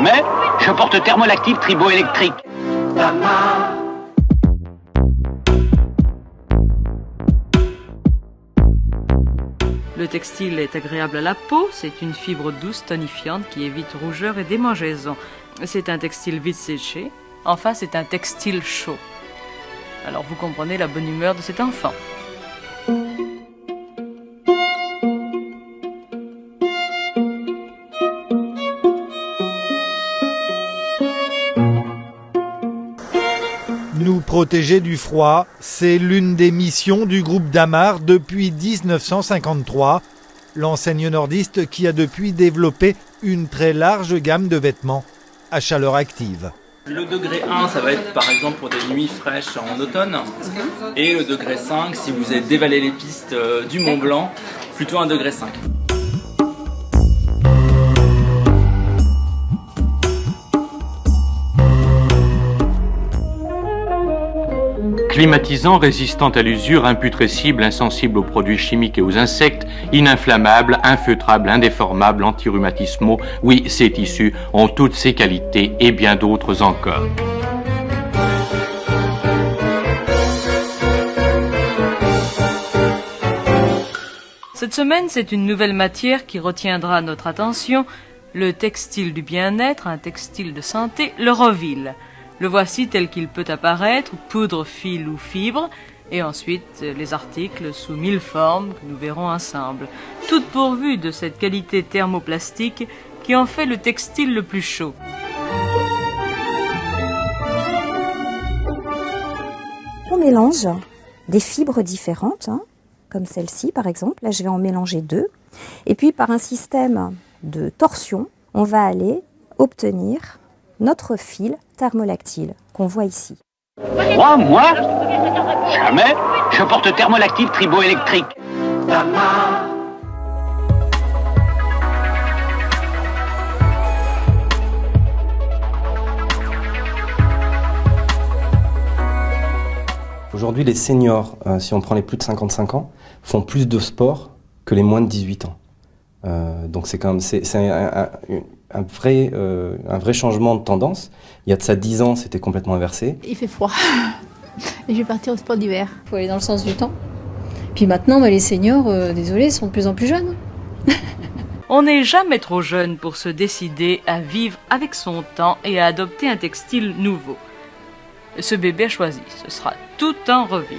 Mais je porte thermolactive triboélectrique. Le textile est agréable à la peau, c'est une fibre douce, tonifiante qui évite rougeur et démangeaison. C'est un textile vite séché, enfin c'est un textile chaud. Alors vous comprenez la bonne humeur de cet enfant. Nous protéger du froid, c'est l'une des missions du groupe Damar depuis 1953, l'enseigne nordiste qui a depuis développé une très large gamme de vêtements à chaleur active. Le degré 1, ça va être par exemple pour des nuits fraîches en automne. Et le degré 5, si vous avez dévalé les pistes du Mont Blanc, plutôt un degré 5. Climatisant, résistant à l'usure, imputrescible, insensible aux produits chimiques et aux insectes, ininflammable, infeutrable, indéformable, antirhumatismaux, oui, ces tissus ont toutes ces qualités et bien d'autres encore. Cette semaine, c'est une nouvelle matière qui retiendra notre attention, le textile du bien-être, un textile de santé, le Rovil. Le voici tel qu'il peut apparaître, poudre, fil ou fibre, et ensuite les articles sous 1000 formes que nous verrons ensemble, toutes pourvues de cette qualité thermoplastique qui en fait le textile le plus chaud. On mélange des fibres différentes, comme celle-ci par exemple, là je vais en mélanger 2, et puis par un système de torsion, on va aller obtenir notre fil thermolactyle qu'on voit ici. Moi jamais. Je porte thermolactive triboélectrique. Aujourd'hui, les seniors, si on prend les plus de 55 ans, font plus de sport que les moins de 18 ans. Donc c'est quand même un vrai changement de tendance. Il y a de ça 10 ans, c'était complètement inversé. Il fait froid et je vais partir au sport d'hiver. Il faut aller dans le sens du temps. Puis maintenant, les seniors, désolé, sont de plus en plus jeunes. On n'est jamais trop jeune pour se décider à vivre avec son temps et à adopter un textile nouveau. Ce bébé a choisi, ce sera tout un Rovil.